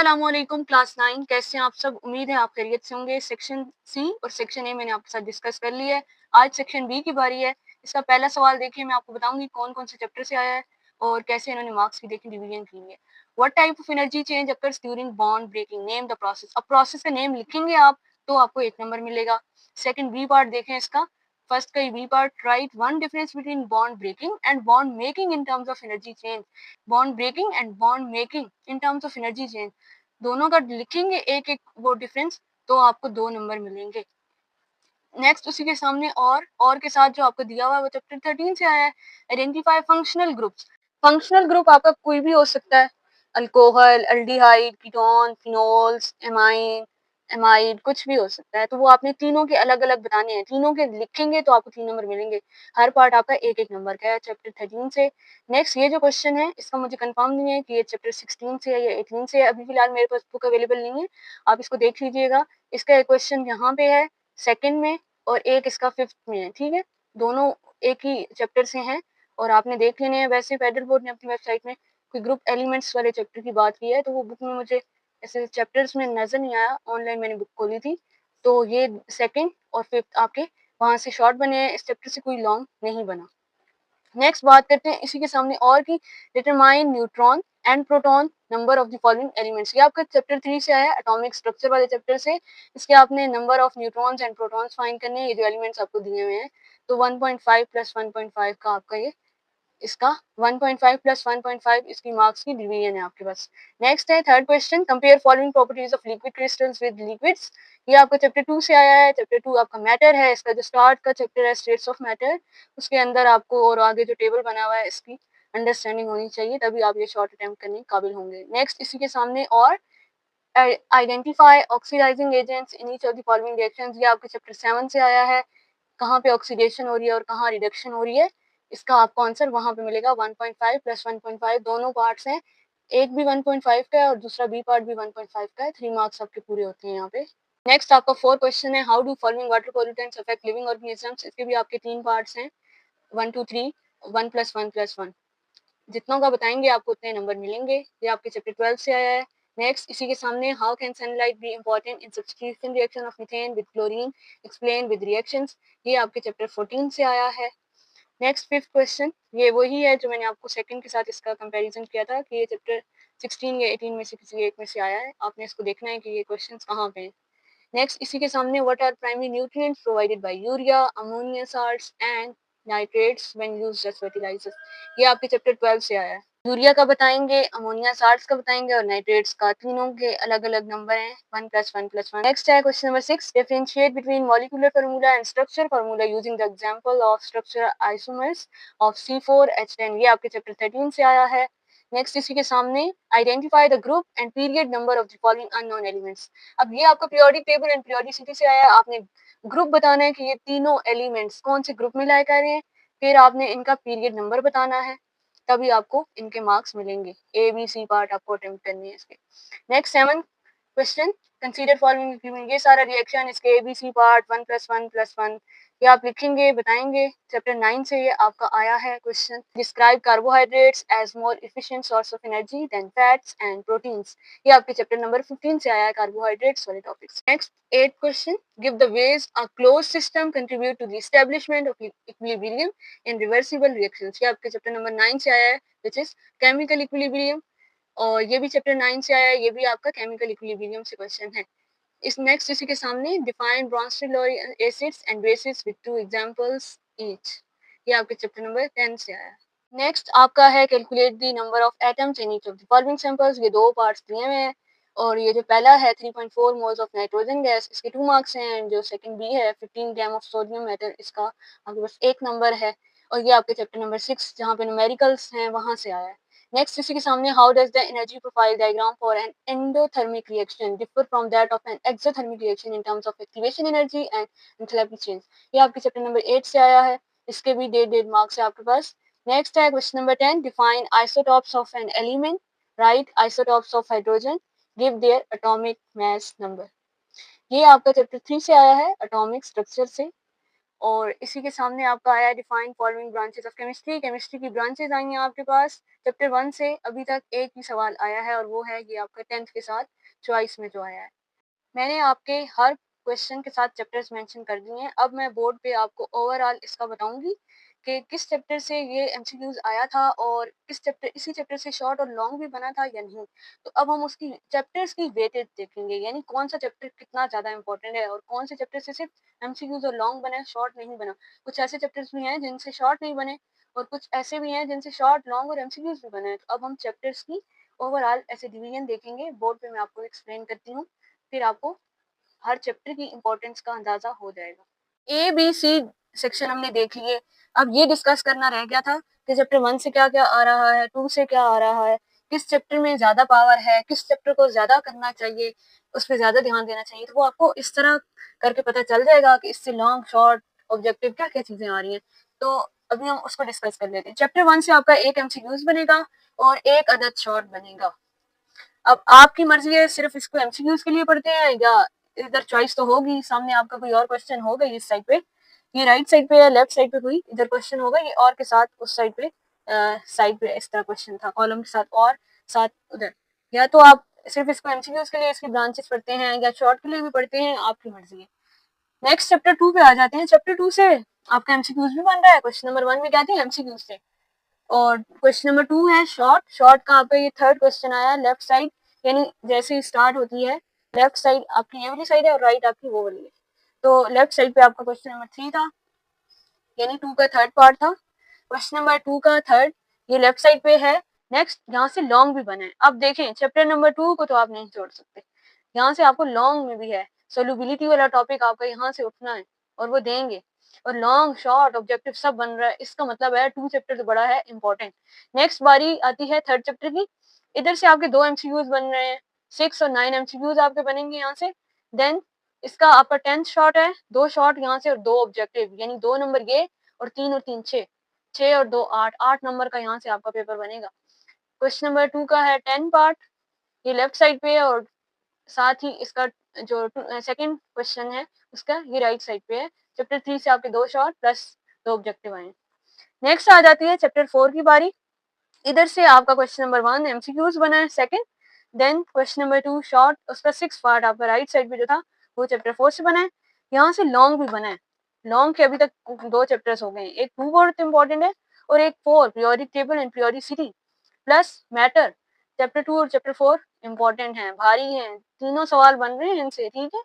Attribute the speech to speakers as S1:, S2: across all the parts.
S1: अस्सलामुअलैकुम क्लास 9 कैसे हैं आप सब। उम्मीद है आप खैरियत से होंगे। सेक्शन सी और सेक्शन ए मैंने आपके साथ डिस्कस कर लिया है। आज सेक्शन बी की बारी है। इसका पहला सवाल देखिए, मैं आपको बताऊंगी कौन कौन से चैप्टर से आया है और कैसे इन्होंने मार्क्स की देखिए डिवीजन की है। What type of energy change occurs during bond breaking, name the process. अब प्रोसेस का नेम लिखेंगे आप तो आपको 1 नंबर मिलेगा। सेकंड बी पार्ट देखें इसका। फर्स्ट का B part, write one difference between bond breaking and bond making in terms of energy change. Bond breaking and bond making in terms of energy change, दोनों का लिखेंगे एक एक वो डिफरेंस, तो आपको 2 नंबर मिलेंगे। नेक्स्ट उसी के सामने और के साथ जो आपको दिया हुआ है वो चैप्टर 13 से आया है। Identify functional groups. Functional group आपका कोई भी हो सकता है, alcohol, aldehyde, ketone, phenols, amine, amide, कुछ भी हो सकता है। तो वो आपने तीनों के अलग अलग बताने हैं, तीनों के लिखेंगे तो आपको 3 नंबर मिलेंगे। हर पार्ट आपका एक एक नंबर का है चैप्टर 13 से। नेक्स्ट ये जो क्वेश्चन है इसका मुझे कंफर्म नहीं है कि ये चैप्टर 16 से है या 18 से है। अभी फिलहाल मेरे पास बुक अवेलेबल नहीं है, आप इसको देख लीजिएगा। इसका एक क्वेश्चन यहाँ पे है सेकंड में और एक इसका 5th में है, ठीक है। दोनों एक ही चैप्टर से हैं और आपने देख लेने हैं। वैसे फेडरल बोर्ड ने अपनी वेबसाइट में कोई ग्रुप एलिमेंट्स वाले चैप्टर की बात की है, तो वो बुक में मुझे ऐसे चैप्टर्स में नजर नहीं आया। ऑनलाइन मैंने बुक खोली थी, तो ये सेकंड और 5th आपके वहां से शॉर्ट बने हैं, इस चैप्टर से कोई लॉन्ग नहीं बना। नेक्स्ट बात करते हैं इसी के सामने और की, determine neutron and proton number of the following elements. ये आपका चैप्टर 3 से आया है, एटॉमिक स्ट्रक्चर वाले चैप्टर से। इसके आपने number of neutrons and protons find करने हैं, ये जो एलिमेंट्स आपको दिए हुए हैं। तो 1.5 प्लस 1.5 का आपका ये इसका 1.5 प्लस 1.5 इसकी मार्क्स की डिवीजन है आपके पास। नेक्स्ट है third question, compare following properties of liquid crystals with liquids. ये आपका चैप्टर 2 से आया है। चैप्टर 2 आपका मैटर है, इसका जो स्टार्ट का चैप्टर है स्टेट्स ऑफ मैटर, उसके अंदर आपको और आगे जो टेबल बना हुआ है इसकी अंडरस्टैंडिंग होनी चाहिए, तभी आप ये शॉर्ट अटेम्प्ट करने के काबिल होंगे। नेक्स्ट इसी के सामने और identify oxidizing agents in each of the following reactions. ये आपके चैप्टर 7 से आया है। कहाँ पे ऑक्सीडेशन हो रही है और कहाँ रिडक्शन हो रही है, इसका आपको आंसर वहां पे मिलेगा। 1.5 प्लस 1.5 दोनों पार्ट्स हैं, एक भी 1.5 का है और दूसरा बी पार्ट भी 1.5 का है। 3 मार्क्स आपके पूरे होते हैं यहाँ पे। नेक्स्ट आपका 4 क्वेश्चन है, how do following water pollutants affect living organisms. इसके भी आपके 3 पार्ट्स हैं, 1 2 3, 1 प्लस 1 प्लस 1। जितनों का बताएंगे आपको उतने नंबर मिलेंगे। ये आपके चैप्टर 12 से आया है। नेक्स्ट इसी के सामने, how can sunlight be important in substitution reaction of methane with chlorine, explain with reactions. ये आपके चैप्टर 14 से आया है। नेक्स्ट 5th क्वेश्चन, ये वही है जो मैंने आपको सेकंड के साथ इसका कंपैरिजन किया था कि ये चैप्टर 16 या 18 में से किसी एक में से आया है। आपने इसको देखना है कि ये क्वेश्चंस कहाँ पे हैं। नेक्स्ट इसी के सामने, what are primary nutrients provided by urea, ammonia salts and nitrates when used as fertilizers. ये आपके चैप्टर 12 से आया है। यूरिया का बताएंगे, अमोनिया साल्ट्स का बताएंगे और नाइट्रेट्स का। तीनों के अलग अलग नंबर हैं, 1 प्लस 1 प्लस 1। नेक्स्ट है question number 6, differentiate between molecular formula and structure formula using the example of structure isomers of C4H10। ये आपके चैप्टर 13 से आया है। नेक्स्ट इसी के सामने, identify the group and period number of the following unknown elements. अब ये आपका पीरियोडिक टेबल एंड पीरियोडिसिटी से आया है। आपने ग्रुप बताना है कि ये तीनों एलिमेंट्स कौन से ग्रुप में लाए जा रहे हैं, फिर आपने इनका पीरियड नंबर बताना है, तभी आपको इनके मार्क्स मिलेंगे। ए बी सी पार्ट आपको अटेम्प्ट करनी है इसके। Next 7 question, consider following. ये सारा रिएक्शन इसके A B C part 1 plus 1 plus 1 ये आप लिखेंगे बताएंगे। चैप्टर 9 से ये आपका आया है question. Describe carbohydrates as more efficient source of energy than fats and proteins. ये आपके चैप्टर नंबर 15 से आया है, कार्बोहाइड्रेट्स वाले topics. Next 8 question, give the ways a closed system contribute to the establishment of equilibrium in reversible reactions. ये आपके chapter number 9 से आया है, व्हिच इज केमिकल इक्विलिब्रियम। और ये भी चैप्टर 9 से आया है, ये भी आपका केमिकल इक्विलिब्रियम से क्वेश्चन है। इस नेक्स्ट इसी के सामने, define Bronsted Lowry acids and bases with 2 examples each. ये आपके चैप्टर नंबर 10 से आया है। नेक्स्ट आपका है, calculate the number of atoms in each of the following samples. ये 2 पार्ट्स दिए हुए हैं और ये जो पहला है 3.4 मोल्स ऑफ नाइट्रोजन गैस, इसके 2 मार्क्स हैं। जो सेकंड बी है 15 ग्राम ऑफ सोडियम मेटल, इसका आपके पास 1 नंबर है। और ये आपके चैप्टर नंबर 6 जहाँ पे न्यूमेरिकल्स हैं वहां से आया है। नेक्स्ट इसी के सामने, how does the energy profile diagram for an endothermic reaction differ from that of an exothermic reaction in terms of activation energy and enthalpy change. ये आपके चैप्टर नंबर 8 से आया है, इसके भी 1.5 मार्क्स है आपके पास। नेक्स्ट है question number 10, define isotopes of an element, right isotopes of hydrogen, give their atomic mass number. ये आपका चैप्टर 3 से आया है, एटॉमिक स्ट्रक्चर से। और इसी के सामने आपका आया, define following branches of chemistry. Chemistry की ब्रांचेस आई हैं आपके पास चैप्टर 1 से। अभी तक एक ही सवाल आया है और वो है ये आपका 10th के साथ, चॉइस में जो आया है। मैंने आपके हर क्वेश्चन के साथ चैप्टर्स मेंशन कर दिए हैं। अब मैं बोर्ड पे आपको ओवरऑल इसका बताऊंगी कि किस चैप्टर से ये एमसीक्यूज आया था और किस चैप्टर इसी चैप्टर से शॉर्ट और लॉन्ग भी बना था या नहीं। तो अब हम उसकी चैप्टर्स की वेटेज देखेंगे, यानी कौन सा चैप्टर कितना ज़्यादा इंपॉर्टेंट है और कौन से चैप्टर से सिर्फ एमसीक्यूज और लॉन्ग बने, शॉर्ट नहीं बना। कुछ ऐसे चैप्टर्स भी हैं जिनसे शॉर्ट नहीं बने और कुछ ऐसे भी हैं जिनसे शॉर्ट, लॉन्ग और एमसीक्यूज भी बने हैं। तो अब हम चैप्टर्स की ओवरऑल ऐसे डिवीजन देखेंगे। बोर्ड पे मैं आपको एक्सप्लेन करती हूँ, फिर आपको हर चैप्टर की इम्पोर्टेंस का अंदाजा हो जाएगा। ए बी सी सेक्शन हमने देख लिए। अब ये डिस्कस करना रह गया था कि चैप्टर 1 से क्या क्या आ रहा है, 2 से क्या आ रहा है, किस चैप्टर में ज्यादा पावर है, किस चैप्टर को ज्यादा करना चाहिए, उस पर ज्यादा ध्यान देना चाहिए। तो वो आपको इस तरह करके पता चल जाएगा कि इससे लॉन्ग, शॉर्ट, ऑब्जेक्टिव क्या क्या चीजें आ रही हैं। तो अभी हम उसको डिस्कस कर लेते हैं। चैप्टर 1 से आपका एक एमसीक्यूज बनेगा और एक अदद शॉर्ट बनेगा। अब आपकी मर्जी है, सिर्फ इसको एमसीक्यूज के लिए पढ़ते हैं या इधर चॉइस तो होगी, सामने आपका कोई और क्वेश्चन होगा इस साइड पे, ये राइट साइड पे या लेफ्ट साइड पे कोई इधर क्वेश्चन होगा, ये और के साथ उस साइड पे इस तरह क्वेश्चन था, कॉलम के साथ और साथ उधर। या तो आप सिर्फ इसको एमसीक्यूज के लिए इसकी ब्रांचेस पढ़ते हैं या शॉर्ट के लिए भी पढ़ते हैं, आपकी मर्जी है। नेक्स्ट चैप्टर 2 पे आ जाते हैं। चैप्टर 2 से आपका एमसीक्यूज भी बन रहा है। क्वेश्चन नंबर 1 में क्या थे, एमसीक्यूज थे, और क्वेश्चन नंबर 2 है शॉर्ट। शॉर्ट का आपका ये थर्ड क्वेश्चन आया, लेफ्ट साइड, यानी जैसे ही स्टार्ट होती है, लेफ्ट साइड आपकी ये वाली साइड है और राइट आपकी वो वाली है। तो लेफ्ट साइड पे आपका क्वेश्चन नंबर 3 था, यानी 2 का थर्ड पार्ट था। क्वेश्चन नंबर 2 का थर्ड ये लेफ्ट साइड पे है। नेक्स्ट यहाँ से लॉन्ग भी बना है। अब देखें, चैप्टर नंबर 2 को तो आप नहीं छोड़ सकते, यहाँ से आपको लॉन्ग में भी है, सोल्यूबिलिटी वाला टॉपिक आपका यहाँ से उठना है और वो देंगे। और लॉन्ग, शॉर्ट, ऑब्जेक्टिव सब बन रहा है, इसका मतलब है 2 चैप्टर तो बड़ा है, इंपॉर्टेंट। नेक्स्ट बारी आती है थर्ड चैप्टर की। इधर से आपके 2 एमसीक्यूज बन रहे हैं, 6 और 9 एमसीक्यूज आपके बनेंगे यहाँ से। देन इसका आपका 10th शॉर्ट है, 2 शॉर्ट यहाँ से और 2 ऑब्जेक्टिव, यानी 2 नंबर ये और 3 और 3 6, 6 और 2 8, 8 नंबर का यहाँ से आपका पेपर बनेगा। क्वेश्चन नंबर 2 का है 10 पार्ट, ये लेफ्ट साइड पे है और साथ ही इसका जो सेकंड क्वेश्चन है उसका ये राइट साइड पे है। चैप्टर 3 से आपके 2 शॉर्ट प्लस 2 ऑब्जेक्टिव आए। नेक्स्ट आ जाती है चैप्टर 4 की बारी। इधर से आपका क्वेश्चन नंबर 1 एमसीक्यूज बना है second, then question number 2 short, उसका 6 पार्ट आपका राइट साइड पे जो था वो चैप्टर 4 से बना है। यहाँ से लॉन्ग भी बना है। लॉन्ग के अभी तक 2 चैप्टर्स हो गए हैं, एक 2 बहुत इंपॉर्टेंट है और एक 4 periodic table and periodicity plus matter. Chapter 2 और चैप्टर 4 इंपॉर्टेंट हैं, भारी हैं, तीनों सवाल बन रहे हैं इनसे, ठीक है।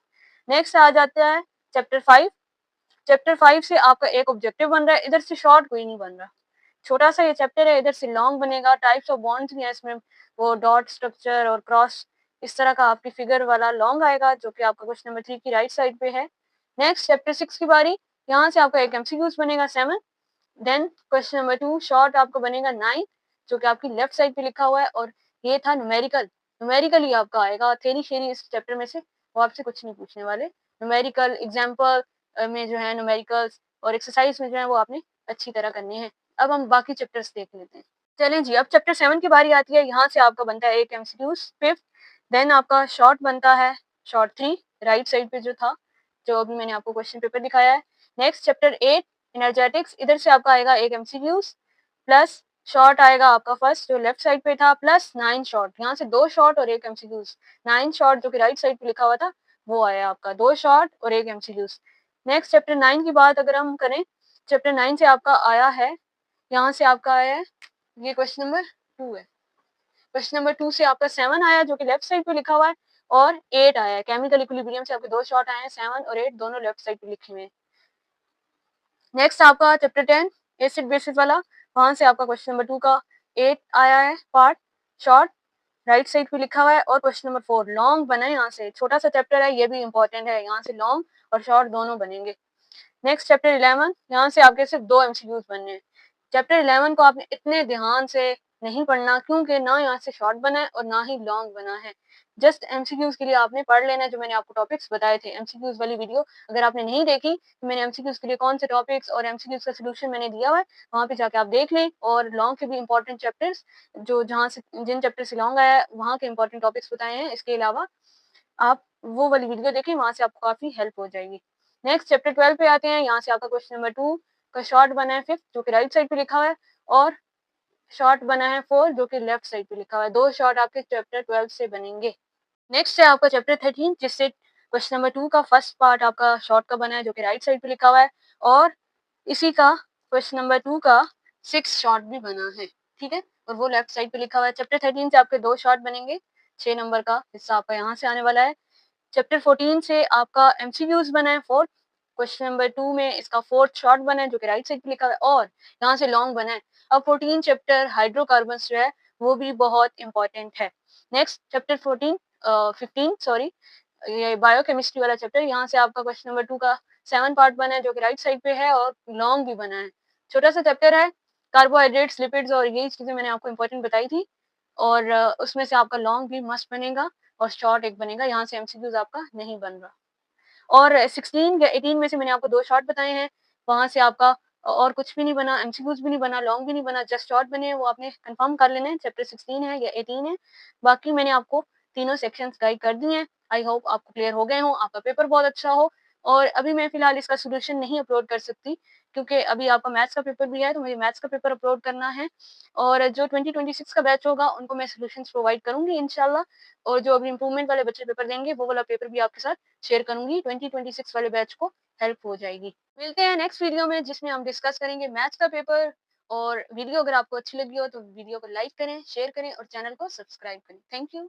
S1: नेक्स्ट आ जाता है चैप्टर 5। चैप्टर 5 से आपका एक ऑब्जेक्टिव बन रहा है, इधर से शॉर्ट कोई नहीं बन रहा, छोटा सा ये चैप्टर है। इधर से लॉन्ग बनेगा, टाइप्स ऑफ बॉन्ड्स भी है इसमें, वो डॉट स्ट्रक्चर और क्रॉस इस तरह का आपकी फिगर वाला लॉन्ग आएगा, जो कि आपका क्वेश्चन नंबर 3 की राइट साइड पे है। नेक्स्ट चैप्टर 6 की बारी, यहाँ से आपका एक एमसीक्यूज बनेगा 7, देन क्वेश्चन नंबर 2 शॉर्ट आपको बनेगा 9, जो कि आपकी लेफ्ट साइड पे लिखा हुआ है, और ये था न्यूमेरिकल। न्यूमेरिकल ही आपका आएगा, थ्योरी शेरी इस चैप्टर में से वो आपसे कुछ नहीं पूछने वाले। न्यूमेरिकल एग्जांपल में जो है न्यूमेरिकल्स और एक्सरसाइज में जो है वो आपने अच्छी तरह करने हैं। अब हम बाकी चैप्टर्स देख लेते हैं। चलें जी, अब चैप्टर 7 की बारी आती है। यहाँ से आपका बनता है एक एमसीक्यूज फिफ्थ, देन आपका शॉर्ट बनता है शॉर्ट 3 राइट साइड पे जो था, जो अभी मैंने आपको क्वेश्चन पेपर दिखाया है। नेक्स्ट चैप्टर 8 एनर्जेटिक्स, इधर से आपका आएगा एक एमसीक्यूज प्लस शॉर्ट आएगा आपका फर्स्ट जो लेफ्ट साइड पे था, प्लस 9 शॉर्ट, यहाँ से 2 शॉर्ट और एक एमसीक्यूज। 9 शॉर्ट जो कि राइट साइड पे लिखा हुआ था वो आया आपका, 2 शॉर्ट और एक एमसीक्यूज। नेक्स्ट चैप्टर 9 की बात अगर हम करें, चैप्टर 9 से आपका आया है, यहाँ से आपका आया है ये क्वेश्चन नंबर 2 है। क्वेश्चन नंबर 2 से आपका 7 आया जो कि लेफ्ट साइड पे लिखा हुआ है, और 8 आया है। केमिकल इक्विलिब्रियम से आपके 2 शॉर्ट आए हैं, 7 और 8 दोनों लेफ्ट साइड पे लिखे हुए हैं। नेक्स्ट आपका चैप्टर 10 एसिड बेसिस वाला, वहां से आपका क्वेश्चन नंबर 2 का 8 आया है पार्ट, शॉर्ट राइट साइड पे लिखा हुआ है, और क्वेश्चन नंबर 4 लॉन्ग बना है। यहाँ से छोटा सा चैप्टर है, ये भी इंपॉर्टेंट है, यहाँ से लॉन्ग और शॉर्ट दोनों बनेंगे। नेक्स्ट चैप्टर 11, यहाँ से आपके सिर्फ 2 एमसीक्यूज बनने हैं। चैप्टर 11 को आपने इतने ध्यान से नहीं पढ़ना, क्योंकि ना यहाँ से शॉर्ट बना है और ना ही लॉन्ग बना है। जस्ट एमसीक्यूज के लिए आपने पढ़ लेना है, जो मैंने आपको टॉपिक्स बताए थे। एमसीक्यूज वाली वीडियो अगर आपने नहीं देखी तो मैंने एमसीक्यूज के लिए कौन से टॉपिक्स और एमसीक्यूज का सोल्यूशन मैंने दिया हुआ है, वहाँ पे जाके आप देख लें। और लॉन्ग के भी इंपॉर्टेंट चैप्टर्स, जो जहाँ से जिन चैप्टर से लॉन्ग आया है वहाँ के इंपॉर्टेंट टॉपिक्स बताए हैं। इसके अलावा आप वो वाली वीडियो देखें, वहां से आपको काफी हेल्प हो जाएगी। नेक्स्ट चैप्टर 12 पे आते हैं। यहाँ से आपका क्वेश्चन नंबर 2 का शॉर्ट बना है फिफ्थ, जो कि राइट साइड पे लिखा हुआ है, और शॉर्ट बना है 4 जो कि लेफ्ट साइड पे लिखा हुआ है। 2 शॉर्ट आपके चैप्टर 12 से बनेंगे। नेक्स्ट है आपका चैप्टर 13 जिससे क्वेश्चन नंबर 2 का फर्स्ट पार्ट आपका शॉर्ट का बना है जो कि राइट साइड पे लिखा हुआ है और इसी का क्वेश्चन नंबर 2 का 6 शॉर्ट भी बना है, ठीक है? और वो लेफ्ट साइड पे लिखा हुआ है। चैप्टर 13 से आपके 2 शॉर्ट बनेंगे, 6 नंबर का हिस्सा आपका यहाँ से आने वाला है। चैप्टर 14 से आपका एमसीक्यूज़ बना है 4, क्वेश्चन नंबर 2 में इसका 4th शॉर्ट बना है जो कि राइट साइड पे लिखा हुआ है और यहाँ से लॉन्ग बना है। अब 14 चैप्टर हाइड्रोकार्बन्स जो है वो भी बहुत इम्पोर्टेंट है। नेक्स्ट चैप्टर 15 सॉरी ये बायोकेमिस्ट्री वाला चैप्टर यहाँ से आपका क्वेश्चन नंबर 2 का 7 पार्ट बना है जो कि राइट साइड पे है और लॉन्ग भी बना है। छोटा-सा चैप्टर है, कार्बोहाइड्रेट्स, लिपिड्स और यही चीज़ें मैंने आपको इम्पोर्टेंट बताई थी और उसमें से आपका लॉन्ग भी मस्ट बनेगा और शॉर्ट एक बनेगा, यहाँ से एमसीक्यूज़ आपका नहीं बन रहा। और 16 या 18 में से मैंने आपको 2 शॉर्ट बताए हैं, वहाँ से आपका और कुछ भी नहीं बना, एमसीक्यूज़ भी नहीं बना, लॉन्ग भी नहीं बना, जस्ट शॉर्ट बने हैं, वो आपने कन्फर्म कर लेना है, चैप्टर 16 है या 18 है। बाकी मैंने आपको तीनों सेक्शंस गाइड कर दिए हैं। आई होप आपको क्लियर हो गए हों, आपका पेपर बहुत अच्छा हो और अभी मैं फ़िलहाल इसका सॉल्यूशन नहीं अपलोड कर सकती क्योंकि अभी आपका मैथ्स का पेपर भी है, तो मुझे मैथ्स का पेपर अपलोड करना है और जो 2026 का बैच होगा, उनको मैं सॉल्यूशंस प्रोवाइड करूँगी इंशाल्लाह और जो अभी इम्प्रूवमेंट वाले बच्चे पेपर देंगे, वो वाला पेपर भी आपके साथ शेयर करूँगी, 2026 वाले बैच को हेल्प हो जाएगी। मिलते हैं नेक्स्ट वीडियो में जिसमें हम डिस्कस करेंगे मैथ्स का पेपर और वीडियो अगर आपको अच्छी लगी हो तो वीडियो को लाइक करें, शेयर करें और चैनल को सब्सक्राइब करें। Thank you.